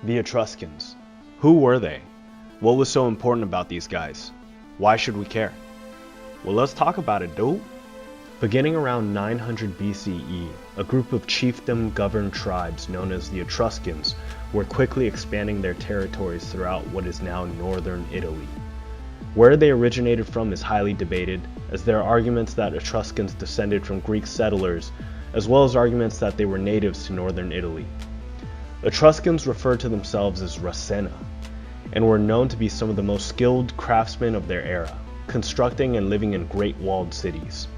The Etruscans. Who were they? What was so important about these guys? Why should we care? Well, let's talk about it, dude. Beginning around 900 BCE, a group of chiefdom-governed tribes known as the Etruscans were quickly expanding their territories throughout what is now northern Italy. Where they originated from is highly debated, as there are arguments that Etruscans descended from Greek settlers, as well as arguments that they were natives to northern Italy. Etruscans referred to themselves as Rasenna, and were known to be some of the most skilled craftsmen of their era, constructing and living in great walled cities.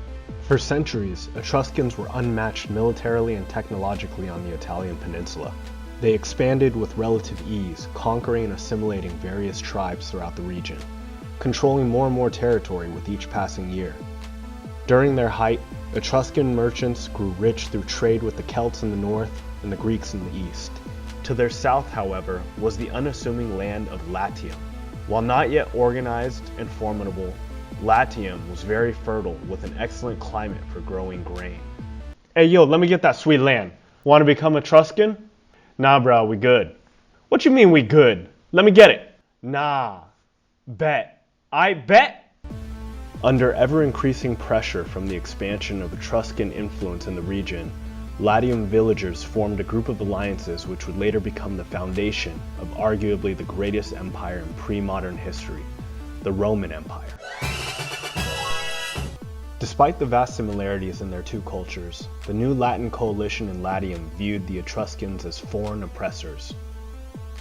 For centuries, Etruscans were unmatched militarily and technologically on the Italian peninsula. They expanded with relative ease, conquering and assimilating various tribes throughout the region, controlling more and more territory with each passing year. During their height, Etruscan merchants grew rich through trade with the Celts in the north and the Greeks in the east. To their south, however, was the unassuming land of Latium. While not yet organized and formidable, Latium was very fertile with an excellent climate for growing grain. Hey yo, let me get that sweet land. Want to become Etruscan? Nah bro, we good. What you mean we good? Let me get it. Nah. Bet. I bet. Under ever-increasing pressure from the expansion of Etruscan influence in the region, Latium villagers formed a group of alliances which would later become the foundation of arguably the greatest empire in pre-modern history, the Roman Empire. Despite the vast similarities in their two cultures, the new Latin coalition in Latium viewed the Etruscans as foreign oppressors.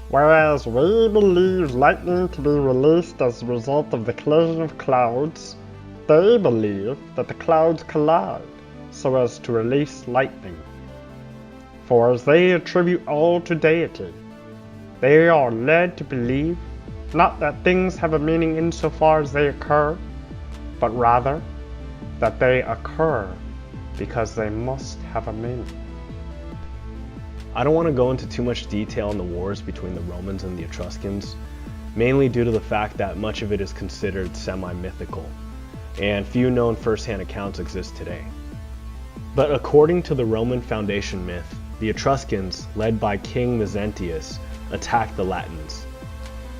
Whereas we believe lightning to be released as a result of the collision of clouds, they believe that the clouds collide so as to release lightning. For as they attribute all to deity, they are led to believe not that things have a meaning insofar as they occur, but rather that they occur because they must have a meaning. I don't want to go into too much detail on the wars between the Romans and the Etruscans, mainly due to the fact that much of it is considered semi-mythical, and few known first-hand accounts exist today. But according to the Roman foundation myth, the Etruscans, led by King Mezentius, attacked the Latins.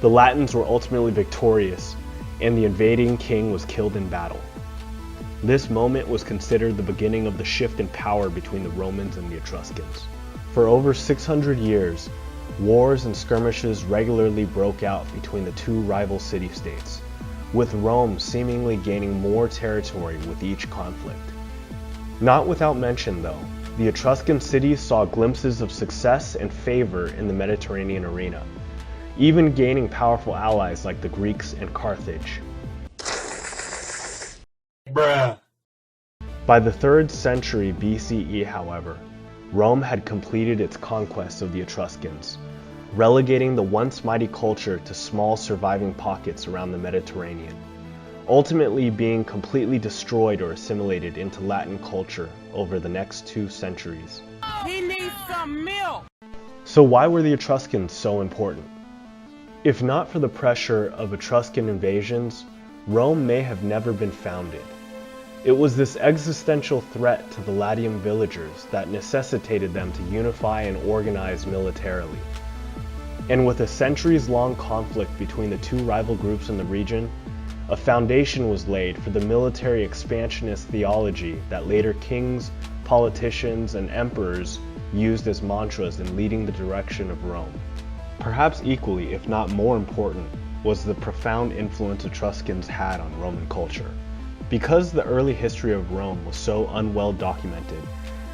The Latins were ultimately victorious, and the invading king was killed in battle. This moment was considered the beginning of the shift in power between the Romans and the Etruscans. For over 600 years, wars and skirmishes regularly broke out between the two rival city-states, with Rome seemingly gaining more territory with each conflict. Not without mention, though, the Etruscan cities saw glimpses of success and favor in the Mediterranean arena, even gaining powerful allies like the Greeks and Carthage. Bruh. By the 3rd century BCE, however, Rome had completed its conquest of the Etruscans, relegating the once mighty culture to small surviving pockets around the Mediterranean, ultimately being completely destroyed or assimilated into Latin culture over the next 2 centuries. He needs some milk! So why were the Etruscans so important? If not for the pressure of Etruscan invasions, Rome may have never been founded. It was this existential threat to the Latium villagers that necessitated them to unify and organize militarily. And with a centuries-long conflict between the two rival groups in the region, a foundation was laid for the military expansionist theology that later kings, politicians, and emperors used as mantras in leading the direction of Rome. Perhaps equally, if not more important, was the profound influence Etruscans had on Roman culture. Because the early history of Rome was so unwell documented,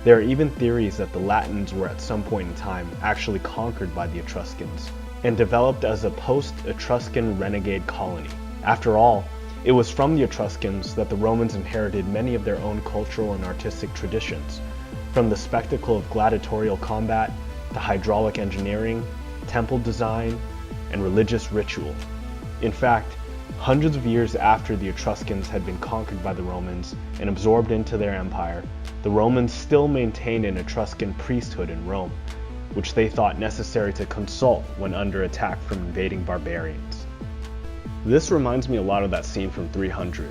there are even theories that the Latins were at some point in time actually conquered by the Etruscans and developed as a post-Etruscan renegade colony. After all, it was from the Etruscans that the Romans inherited many of their own cultural and artistic traditions, from the spectacle of gladiatorial combat to hydraulic engineering, temple design, and religious ritual. In fact, hundreds of years after the Etruscans had been conquered by the Romans and absorbed into their empire, the Romans still maintained an Etruscan priesthood in Rome, which they thought necessary to consult when under attack from invading barbarians. This reminds me a lot of that scene from 300,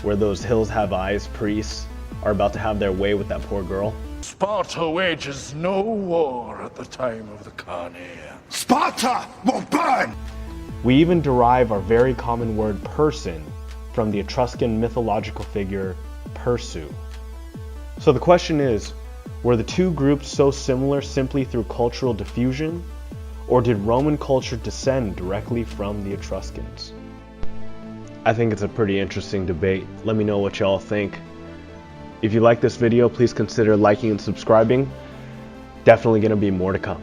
where those hills have eyes priests are about to have their way with that poor girl. Sparta wages no war at the time of the Carnead. Sparta will burn! We even derive our very common word person from the Etruscan mythological figure Persu. So the question is, were the two groups so similar simply through cultural diffusion, or did Roman culture descend directly from the Etruscans? I think it's a pretty interesting debate. Let me know what y'all think. If you like this video, please consider liking and subscribing. Definitely gonna be more to come.